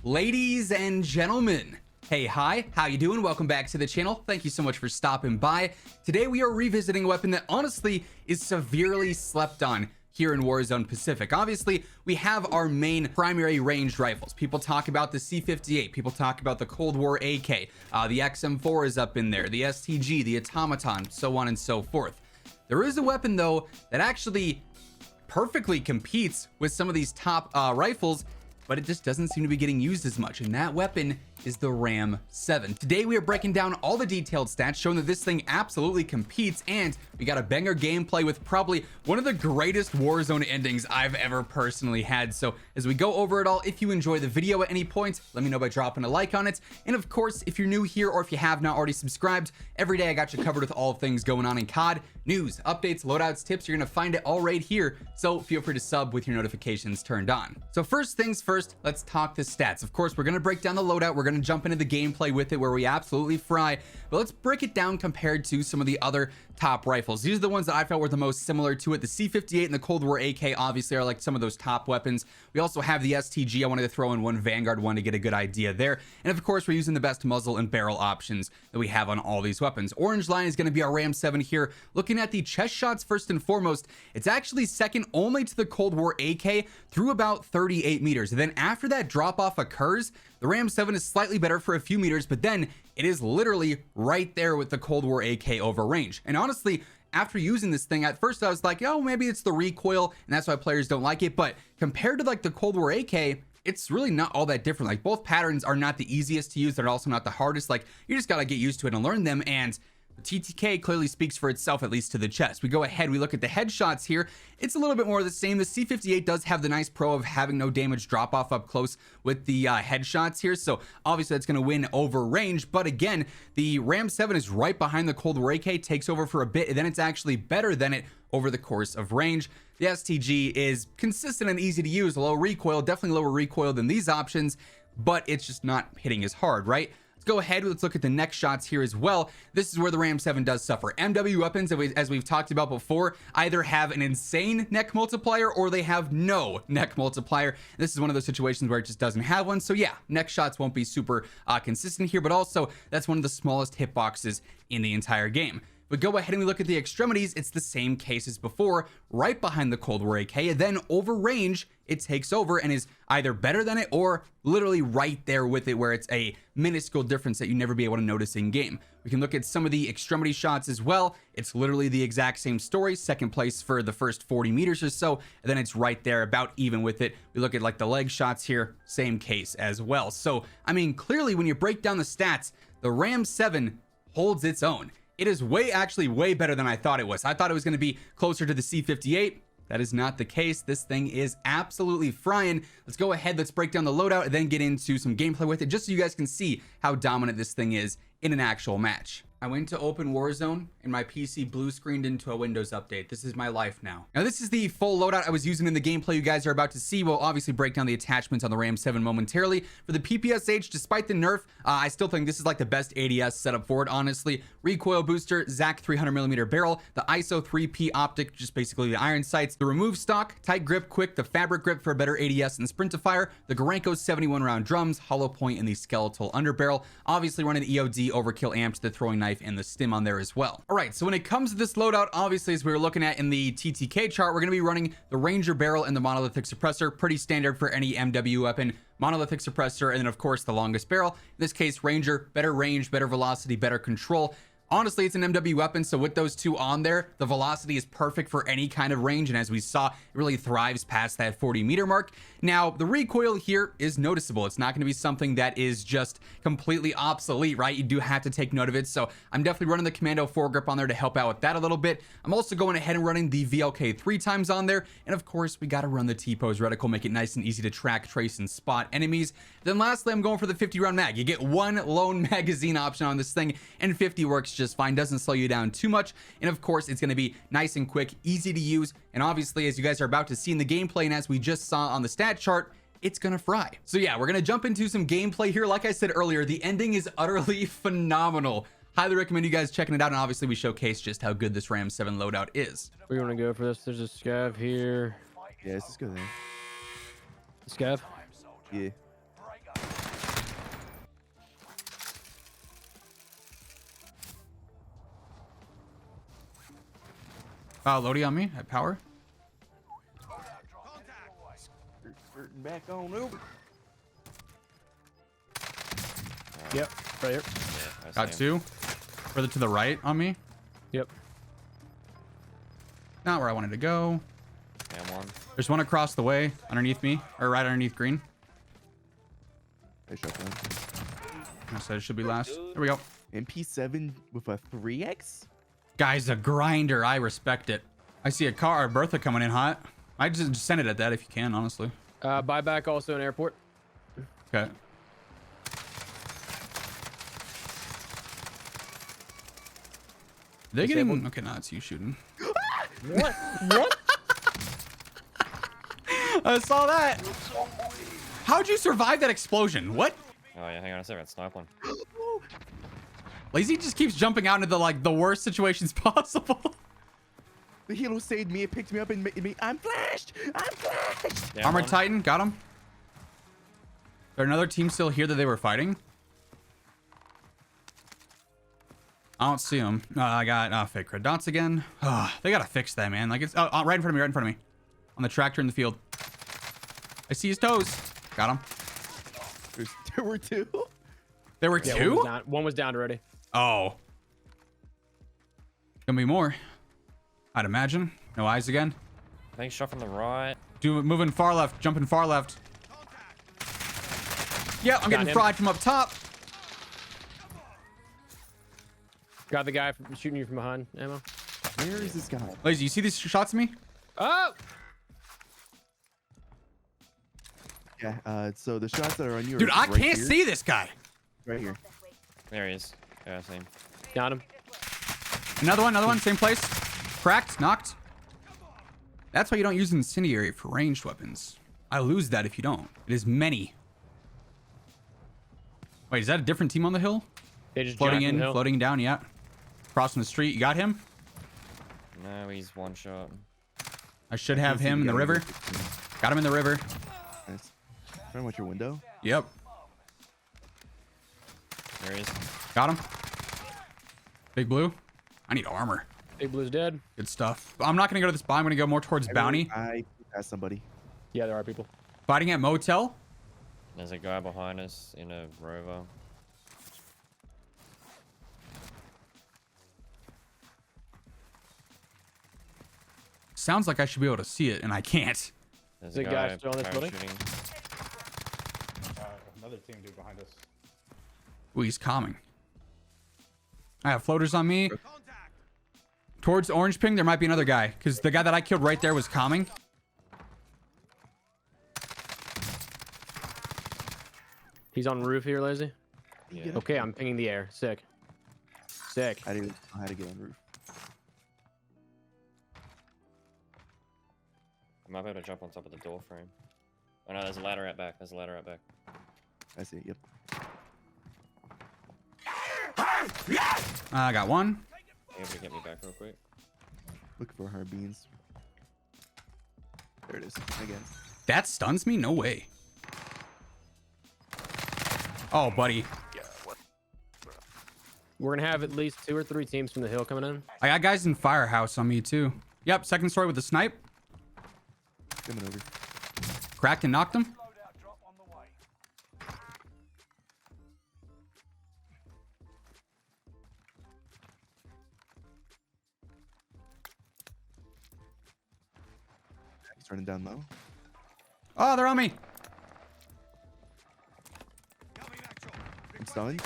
Ladies and gentlemen, hey, hi, how you doing? Welcome back to the channel. Thank you so much for stopping by. Today we are revisiting a weapon that honestly is severely slept on here in Warzone Pacific. Obviously, we have our main primary ranged rifles. People talk about the C58, people talk about the Cold War AK, the XM4 is up in there, the STG, the Automaton, so on and so forth. There is a weapon though that actually perfectly competes with some of these top rifles, but it just doesn't seem to be getting used as much, and that weapon is the Ram 7. Today we are breaking down all the detailed stats showing that this thing absolutely competes, and we got a banger gameplay with probably one of the greatest Warzone endings I've ever personally had. So as we go over it all, if you enjoy the video at any point, let me know by dropping a like on it. And of course, if you're new here or if you have not already subscribed, every day I got you covered with all things going on in COD, news, updates, loadouts, tips. You're gonna find it all right here, so feel free to sub with your notifications turned on. So first things first, let's talk the stats. Of course, we're gonna break down the loadout, we're gonna jump into the gameplay with it where we absolutely fry, but let's break it down compared to some of the other top rifles. These are the ones that I felt were the most similar to it. The C58 and the Cold War AK obviously are like some of those top weapons. We also have the STG. I wanted to throw in one Vanguard one to get a good idea there, and of course we're using the best muzzle and barrel options that we have on all these weapons. Orange line is going to be our Ram 7 here. Looking at the chest shots first and foremost, it's actually second only to the Cold War AK through about 38 meters, and then after that drop off occurs, the Ram 7 is slightly better for a few meters, but then it is literally right there with the Cold War AK over range. And honestly, after using this thing, at first I was like, oh, maybe it's the recoil and that's why players don't like it. But compared to like the Cold War AK, it's really not all that different. Like, both patterns are not the easiest to use. They're also not the hardest. Like, you just got to get used to it and learn them. And the TTK clearly speaks for itself, at least to the chest. We go ahead, we look at the headshots here. It's a little bit more of the same. The C58 does have the nice pro of having no damage drop off up close with the headshots here, so obviously that's going to win over range. But again, the Ram 7 is right behind the Cold War AK, takes over for a bit, and then it's actually better than it over the course of range. The STG is consistent and easy to use, low recoil, definitely lower recoil than these options, but it's just not hitting as hard, right? Go ahead, let's look at the neck shots here as well. This is where the Ram 7 does suffer. MW weapons, as we've talked about before, either have an insane neck multiplier or they have no neck multiplier. This is one of those situations where it just doesn't have one. So yeah, neck shots won't be super consistent here, but also that's one of the smallest hitboxes in the entire game. But go ahead and we look at the extremities. It's the same case as before, right behind the Cold War AK, and then over range, it takes over and is either better than it or literally right there with it, where it's a minuscule difference that you never be able to notice in game. We can look at some of the extremity shots as well. It's literally the exact same story. Second place for the first 40 meters or so, and then it's right there about even with it. We look at like the leg shots here, same case as well. So, I mean, clearly when you break down the stats, the Ram 7 holds its own. It is actually way better than I thought it was. I thought it was going to be closer to the C58. That is not the case. This thing is absolutely frying. Let's go ahead, let's break down the loadout and then get into some gameplay with it, just so you guys can see how dominant this thing is in an actual match. I went to open Warzone and my PC blue screened into a Windows update. This is my life now. Now this is the full loadout I was using in the gameplay you guys are about to see. We'll obviously break down the attachments on the Ram 7 momentarily. For the PPSH, despite the nerf, I still think this is like the best ADS setup for it, honestly. Recoil booster, ZAC 300mm barrel, the ISO 3P optic, just basically the iron sights, the remove stock, tight grip quick, the fabric grip for a better ADS and sprint-to-fire, the Gorenko 71 round drums, hollow point, and the skeletal underbarrel. Obviously running EOD overkill amp to the throwing knife and the stim on there as well. All right, so when it comes to this loadout, obviously as we were looking at in the TTK chart, we're going to be running the Ranger barrel and the monolithic suppressor. Pretty standard for any MW weapon. Monolithic suppressor, and then of course the longest barrel. In this case, Ranger, better range, better velocity, better control. Honestly, it's an MW weapon, so with those two on there, the velocity is perfect for any kind of range, and as we saw, it really thrives past that 40 meter mark. Now, the recoil here is noticeable. It's not going to be something that is just completely obsolete, right? You do have to take note of it, so I'm definitely running the Commando foregrip on there to help out with that a little bit. I'm also going ahead and running the VLK 3 times on there, and of course, we got to run the T-pose reticle, make it nice and easy to track, trace, and spot enemies. Then lastly, I'm going for the 50 round mag. You get one lone magazine option on this thing, and 50 works just fine, doesn't slow you down too much, and of course it's going to be nice and quick, easy to use, and obviously as you guys are about to see in the gameplay and as we just saw on the stat chart, it's gonna fry. So yeah, we're gonna jump into some gameplay here. Like I said earlier, the ending is utterly phenomenal. Highly recommend you guys checking it out, and obviously we showcase just how good this Ram 7 loadout is. We're gonna go for this. There's a scav here. Yeah, this is good then. Scav? Yeah. Lodi on me at power. Back on over. Yep, right here. Yeah, I Got see him. 2. Further to the right on me. Yep. Not where I wanted to go. Yeah, I'm one. There's one across the way underneath me, or right underneath green. I shot one. I said it should be last. There we go. MP7 with a 3x. Guy's a grinder. I respect it. I see a car, or Bertha coming in hot. I just send it at that if you can, honestly. Buyback also in airport. Okay. They getting Disabled. okay? No, it's you shooting. What? What? I saw that. How'd you survive that explosion? What? Oh yeah, hang on a second. Snipe one. Lazy just keeps jumping out into the worst situations possible. The helo saved me. It picked me up and made me. I'm flashed. I'm flashed. Yeah, Armored one. Titan, got him. There another team still here that they were fighting? I don't see them. I got fake red dots again. They gotta fix that, man. Like it's right in front of me, right in front of me, on the tractor in the field. I see his toes. Got him. There were 2. There were Yeah, 2. one was down already. Oh, gonna be more, I'd imagine. No eyes again. I think shot from the right. Moving far left, jumping far left. Yeah, I'm getting him. fried from up top. Got the guy shooting you from behind. Ammo. Where is this guy? Lazy, you see these shots of me? Oh! Yeah. So the shots that are on you. Dude, are I right can't here. see this guy. Right here. There he is. Yeah, I see him. Got him. Another one, same place. Cracked, knocked. That's why you don't use incendiary for ranged weapons. I lose that if you don't. It is many. Wait, is that a different team on the hill? They just Floating jacked in, the hill. floating down, yeah. Crossing the street, you got him? No, he's one shot. I should have him in the river. Got him in the river. Nice. Trying to watch your window. Yep. There he is. Got him. Big blue. I need armor. Big Blue's dead. Good stuff. I'm not going to go to this buy. I'm going to go more towards bounty. I passed somebody. Yeah, there are people. Fighting at motel. There's a guy behind us in a rover. Sounds like I should be able to see it, and I can't. There's The a guy guy still in this building? parachuting. Another team dude behind us. Ooh, he's calming. I have floaters on me. Towards orange ping, there might be another guy, because the guy that I killed right there was calming. He's on roof here, Lazy. Yeah. Okay, I'm pinging the air. Sick. Sick. I didn't know how to get on roof. I might be able to jump on top of the door frame. Oh no, there's a ladder out back. There's a ladder out back. I see. Yep. I got one. You able to get me back real quick? Looking for hard beans. There it is. Again. That stuns me? No way. Oh, buddy. We're gonna have at least 2 or 3 teams from the hill coming in. I got guys in firehouse on me, too. Yep, second story with the snipe. Coming over. Cracked and knocked him. Loadout drop on the way. He's running down low. Oh, they're on me. I'm stunned.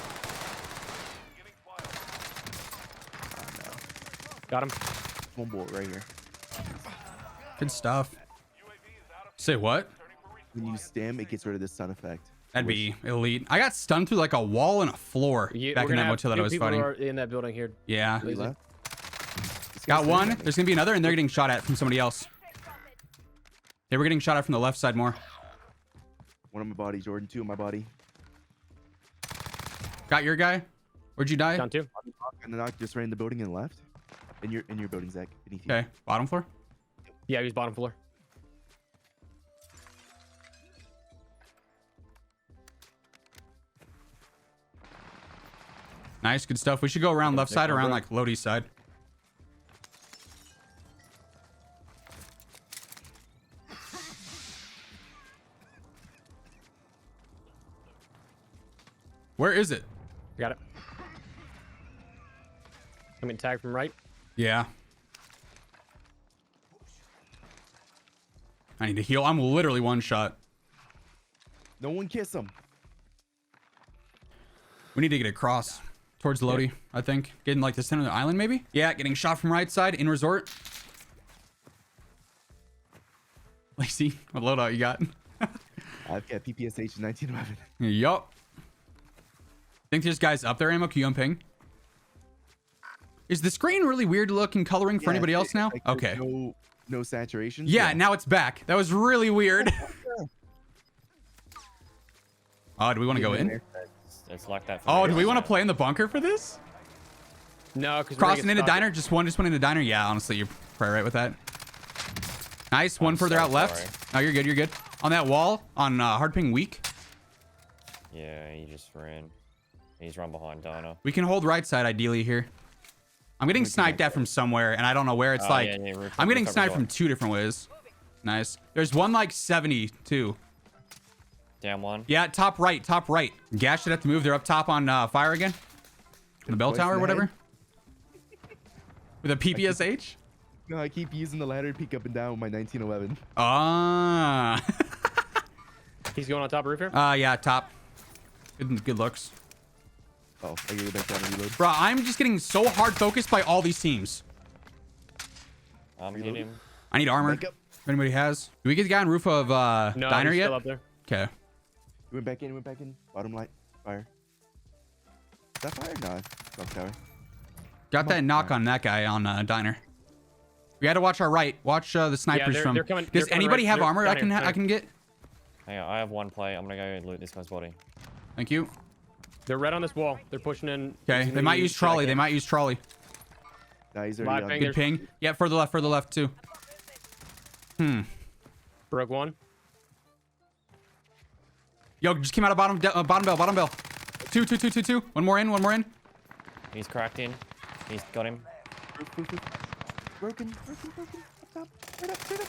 Got him. One bullet right here. Good stuff. Say what? When you stim, it gets rid of this stun effect. That'd be elite. I got stunned through like a wall and a floor Yeah, back we're in gonna that have motel that 2 I was people who fighting. are in that building here. Yeah. To the Lazy. left. This Got guy's one. standing There's gonna be another, and they're getting shot at from somebody else. They were getting shot at from the left side more. One on my body, Jordan. 2 on my body. Got your guy? Where'd you die? Down 2. And the knock just ran in the building and left. In your building, Zach. Beneath you. Okay, bottom floor. Yeah, he was bottom floor. Nice, good stuff. We should go around left side, around like Lodi's side. Where is it? Got it. I'm getting tagged from right. Yeah. I need to heal. I'm literally one shot. No one kiss him. We need to get across towards Lodi, I think. Getting like the center of the island, maybe? Yeah, getting shot from right side in resort. Lacey, what loadout you got? I've got PPSH 1911. Yup. Think there's guys up there, Ammo? Can you unping? Is the screen really weird looking coloring for Yeah, anybody else now? like, there's Okay. No saturation. Yeah, now it's back. That was really weird. Oh, do we want to go in? It's like that. Oh, do we want to play in the bunker for this? No, because Crossing into diner? Just one into diner? Yeah, honestly, you're probably right with that. Nice. One I'm further so out left. sorry. Oh, you're good. You're good. On that wall on hard ping weak. Yeah, he just ran. He's run behind diner. We can hold right side ideally here. I'm getting sniped at from somewhere, and I don't know where. It's Oh, like yeah, yeah, roof, I'm getting roof, sniped roof. from 2 different ways. Nice. There's one like 72. Down one. Yeah, top right, top right. Gas should have to move. They're up top on fire again. On the bell Voice tower or in the whatever. head. With a PPSH. No, I keep using the ladder to peek up and down with my 1911. Ah. He's going on top roof here. Yeah, top. Good looks. Oh, I gotta go back down and reload. Bro, I'm just getting so hard focused by all these teams. I'm getting him. I need armor. Back up. If anybody has. Do we get the guy on roof of No, diner he's yet? still up there. Okay. He went back in. Went back in. Bottom light. Fire. Is that fire? No, it's not tower. Got that knock on that guy on diner. We got to watch our right. Watch the snipers they're- from. they're coming- Does they're coming anybody right. have They're armor down I can here, I can get? Hang on, I have one play. I'm gonna go loot this guy's body. Thank you. They're right on this wall. They're pushing in. Okay. using They the might use trolley. They jacket. might use trolley. Nah, he's Live already ping. on. Good ping. Yeah, further left too. Broke one. Yo, just came out of bottom bell. Two. One more in. He's cracked in. He's got him. Broken. Up top. Right up.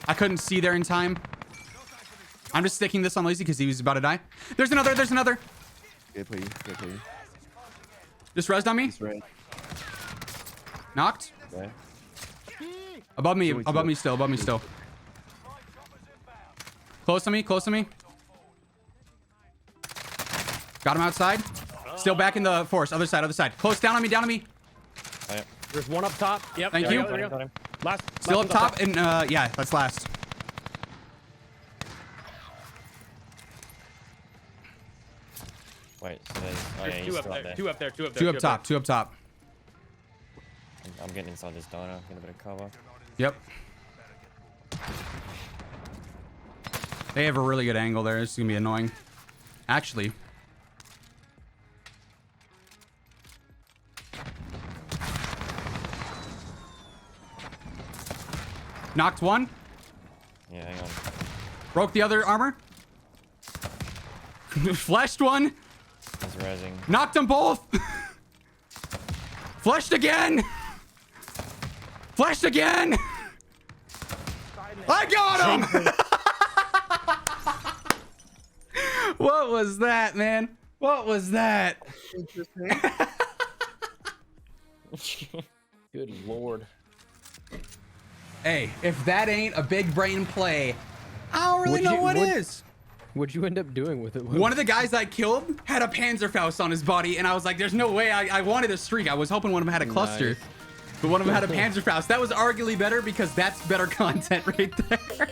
I couldn't see there in time. I'm just sticking this on Lazy because he was about to die. There's another. Good play. Just rezzed on me. He's right. Knocked. Okay. Above me Doing still. Close to me. Got him outside. Still back in the forest. Other side. Close down on me. Oh, yeah. There's one up top. Yep. Thank there you. we go, there we go. Got him. Last. Still up one's top. And yeah, that's last. Wait, so there's. Oh, yeah, There's he's two up still there. up there. Two up there. Two up top. I'm getting inside this diner. Get a bit of cover. Yep. They have a really good angle there. This is gonna be annoying. Actually. Knocked one. Yeah, hang on. Broke the other armor. Fleshed one. He's rezzing. Knocked them both. Fleshed again. I got him. What was that, man? What was that? Good lord. Hey, if that ain't a big brain play, I don't really know what is. What'd you end up doing with it? One of the guys I killed had a Panzerfaust on his body, and I was like, there's no way. I wanted a streak. I was hoping one of them had a cluster. Nice. But one of them had a Panzerfaust. That was arguably better because that's better content right there.